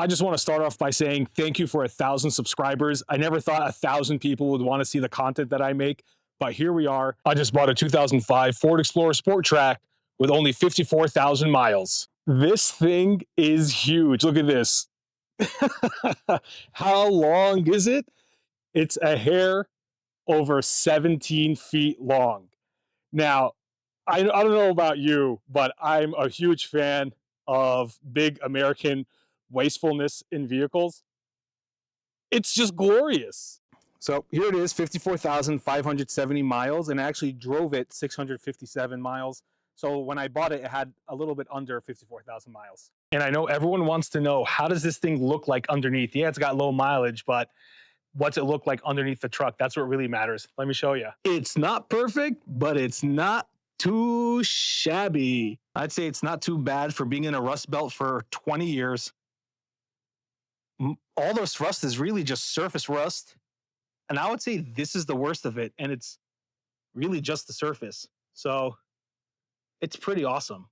I just want to start off by saying thank you for 1,000 subscribers. I never thought 1,000 people would want to see the content that I make, but here we are. I just bought a 2005 Ford Explorer Sport Trac with only 54,000 miles. This thing is huge. Look at this. How long is it? It's a hair over 17 feet long. Now, I don't know about you, but I'm a huge fan of big American wastefulness in vehicles. It's just glorious. So here it is, 54,570 miles, and I actually drove it 657 miles. So when I bought it, it had a little bit under 54,000 miles. And I know everyone wants to know, how does this thing look like underneath? Yeah, it's got low mileage, but what's it look like underneath the truck? That's what really matters. Let me show you. It's not perfect, but it's not too shabby. I'd say it's not too bad for being in a rust belt for 20 years. All this rust is really just surface rust. And I would say this is the worst of it. And it's really just the surface. So it's pretty awesome.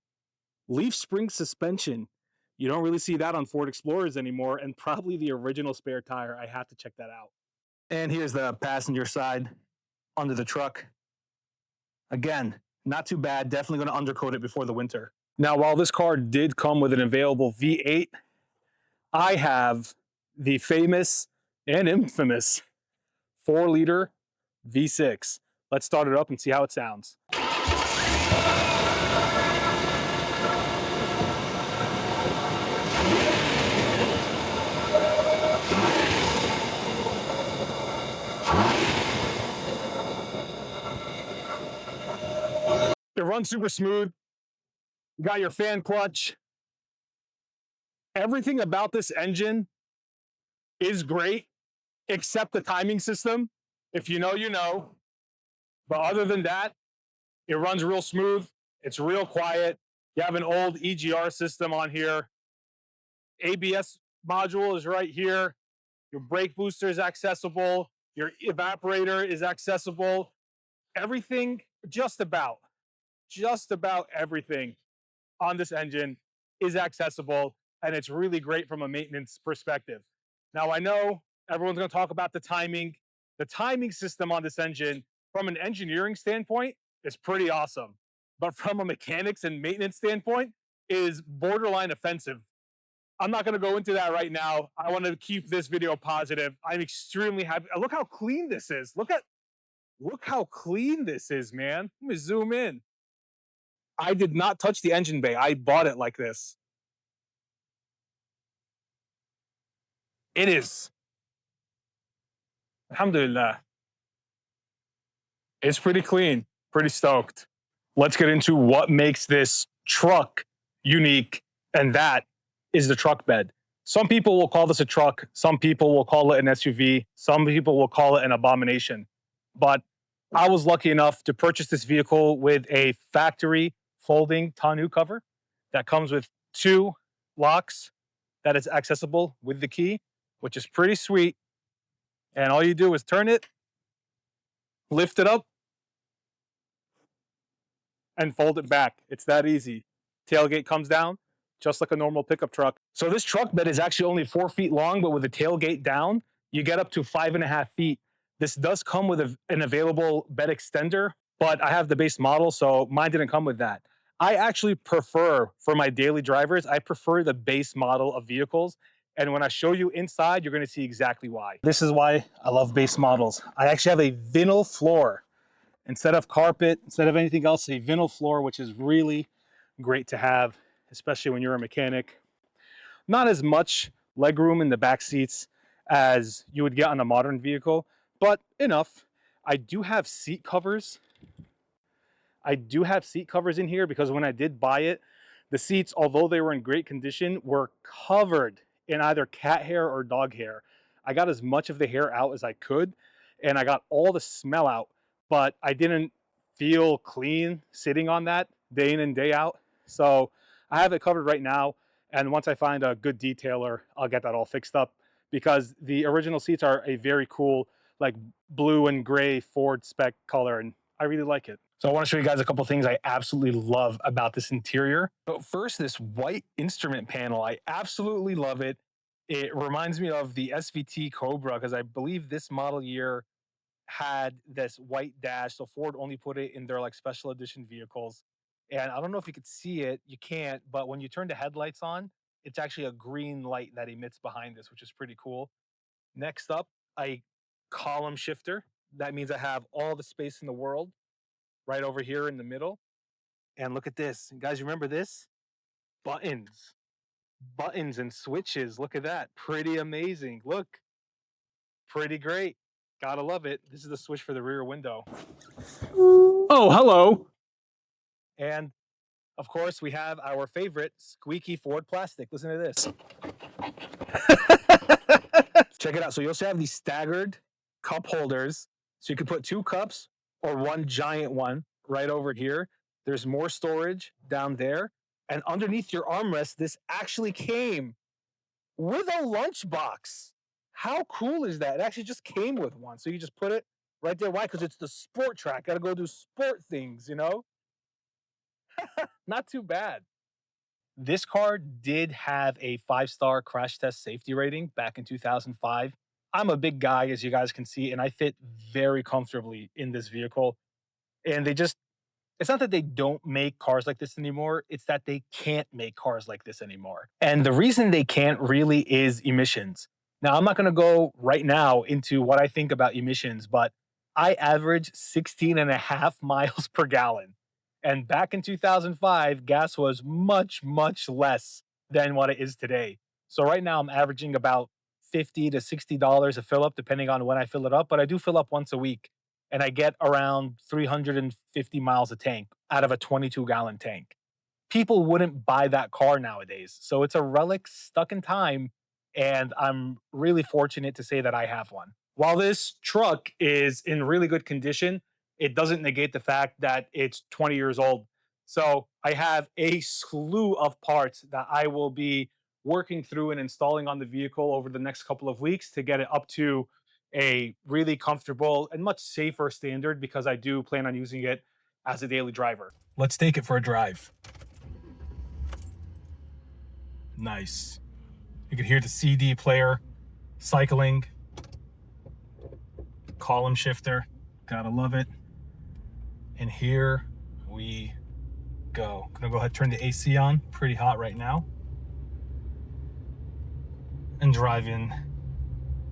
Leaf spring suspension. You don't really see that on Ford Explorers anymore. And probably the original spare tire. I have to check that out. And here's the passenger side under the truck. Again, not too bad. Definitely going to undercoat it before the winter. Now, while this car did come with an available V8, I have the famous and infamous 4-liter V6. Let's start it up and see how it sounds. It runs super smooth. You got your fan clutch. Everything about this engine is great, except the timing system. If you know, you know. But other than that, it runs real smooth. It's real quiet. You have an old EGR system on here. ABS module is right here. Your brake booster is accessible. Your evaporator is accessible. Everything, just about everything on this engine is accessible, and it's really great from a maintenance perspective. Now, I know everyone's going to talk about the timing. The timing system on this engine, from an engineering standpoint, is pretty awesome. But from a mechanics and maintenance standpoint, is borderline offensive. I'm not going to go into that right now. I want to keep this video positive. I'm extremely happy. Look how clean this is. Look how clean this is, man. Let me zoom in. I did not touch the engine bay. I bought it like this. It is. Alhamdulillah. It's pretty clean. Pretty stoked. Let's get into what makes this truck unique, and that is the truck bed. Some people will call this a truck. Some people will call it an SUV. Some people will call it an abomination. But I was lucky enough to purchase this vehicle with a factory folding tonneau cover that comes with 2 locks that is accessible with the key, which is pretty sweet. And all you do is turn it, lift it up, and fold it back. It's that easy. Tailgate comes down, just like a normal pickup truck. So this truck bed is actually only 4 feet long, but with the tailgate down, you get up to 5.5 feet. This does come with an available bed extender, but I have the base model, so mine didn't come with that. I actually prefer, for my daily drivers, I prefer the base model of vehicles. And when I show you inside, you're going to see exactly why. This is why I love base models. I actually have a vinyl floor. Instead of carpet, instead of anything else, a vinyl floor, which is really great to have, especially when you're a mechanic. Not as much legroom in the back seats as you would get on a modern vehicle, but enough. I do have seat covers. In here because when I did buy it, the seats, although they were in great condition, were covered in either cat hair or dog hair. I got as much of the hair out as I could, and I got all the smell out, but I didn't feel clean sitting on that day in and day out. So I have it covered right now, and once I find a good detailer, I'll get that all fixed up, because the original seats are a very cool, like, blue and gray Ford spec color, and I really like it. So I want to show you guys a couple things I absolutely love about this interior. But first, this white instrument panel, I absolutely love it. It reminds me of the SVT Cobra because I believe this model year had this white dash. So Ford only put it in their like special edition vehicles. And I don't know if you could see it, you can't, but when you turn the headlights on, it's actually a green light that emits behind this, which is pretty cool. Next up, a column shifter. That means I have all the space in the world right over here in the middle. And look at this. Guys, remember this? Buttons. Buttons and switches. Look at that. Pretty amazing. Look, pretty great. Gotta love it. This is the switch for the rear window. Oh, hello. And of course, we have our favorite squeaky Ford plastic. Listen to this. Check it out. So you also have these staggered cup holders. So you can put 2 cups or one giant one right over here. There's more storage down there. And underneath your armrest, this actually came with a lunchbox. How cool is that? It actually just came with one. So you just put it right there. Why? Because it's the sport track. Got to go do sport things, you know? Not too bad. This car did have a 5-star crash test safety rating back in 2005. I'm a big guy, as you guys can see, and I fit very comfortably in this vehicle. And it's not that they don't make cars like this anymore, it's that they can't make cars like this anymore. And the reason they can't really is emissions. Now, I'm not going to go right now into what I think about emissions, but I average 16.5 miles per gallon. And back in 2005, gas was much, much less than what it is today. So right now I'm averaging about $50 to $60 a fill up, depending on when I fill it up. But I do fill up once a week and I get around 350 miles a tank out of a 22-gallon tank. People wouldn't buy that car nowadays. So it's a relic stuck in time. And I'm really fortunate to say that I have one. While this truck is in really good condition, it doesn't negate the fact that it's 20 years old. So I have a slew of parts that I will be working through and installing on the vehicle over the next couple of weeks to get it up to a really comfortable and much safer standard because I do plan on using it as a daily driver. Let's take it for a drive. Nice. You can hear the CD player cycling. Column shifter. Gotta love it. And here we go. Gonna go ahead and turn the AC on. Pretty hot right now. And drive in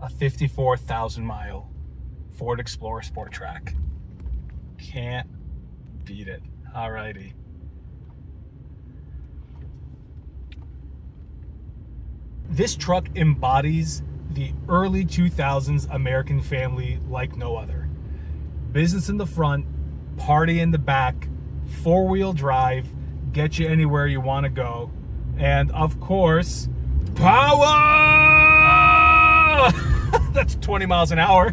a 54,000 mile Ford Explorer Sport Trac. Can't beat it. Alrighty. This truck embodies the early 2000s American family like no other. Business in the front, party in the back, 4-wheel drive, get you anywhere you want to go, and of course, power! That's 20 miles an hour.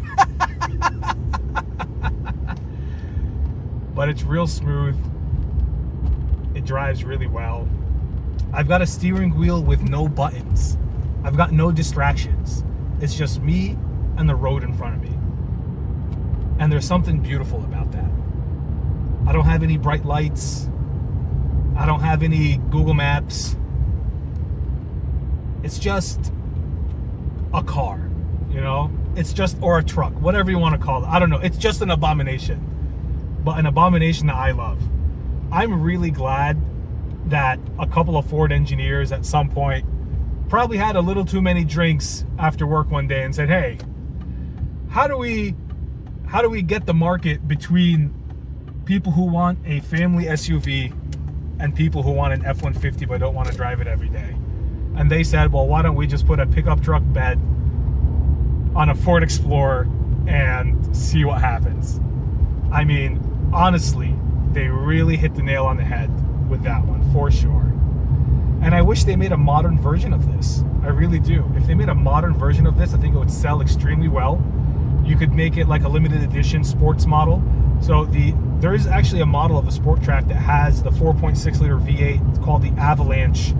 But it's real smooth. It drives really well. I've got a steering wheel with no buttons. I've got no distractions. It's just me and the road in front of me. And there's something beautiful about that. I don't have any bright lights. I don't have any Google Maps. It's just a car, you know? It's just, or a truck, whatever you want to call it. I don't know. It's just an abomination, but an abomination that I love. I'm really glad that a couple of Ford engineers at some point probably had a little too many drinks after work one day and said, hey, how do we get the market between people who want a family SUV and people who want an F-150 but don't want to drive it every day? And they said, well, why don't we just put a pickup truck bed on a Ford Explorer and see what happens? I mean, honestly, they really hit the nail on the head with that one, for sure. And I wish they made a modern version of this. I really do. If they made a modern version of this, I think it would sell extremely well. You could make it like a limited edition sports model. So there is actually a model of a Sport Trac that has the 4.6 liter V8. It's called the Avalanche,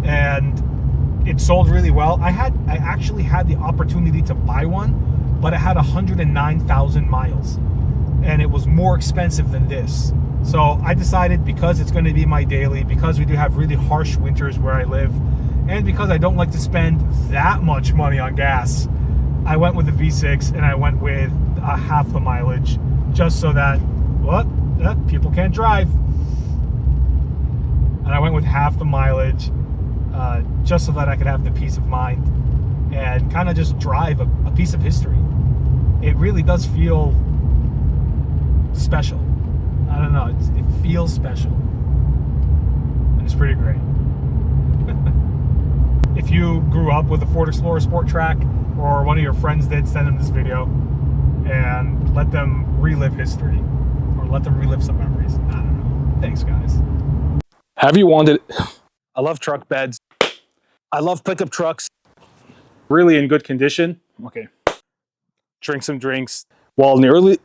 and it sold really well. I actually had the opportunity to buy one, but it had 109,000 miles, and it was more expensive than this. So I decided, because it's going to be my daily, because we do have really harsh winters where I live, And because I don't like to spend that much money on gas, I went with the V6 and I went with half the mileage, just so that, people can't drive. And I went with half the mileage, just so that I could have the peace of mind and kind of just drive a piece of history. It really does feel special. I don't know, it feels special. And it's pretty great. If you grew up with a Ford Explorer Sport Trac, or one of your friends did, send them this video and let them relive history, or let them relive some memories. I don't know. Thanks, guys. Have you wanted... I love truck beds. I love pickup trucks. Really in good condition. Okay. Drink some drinks while nearly...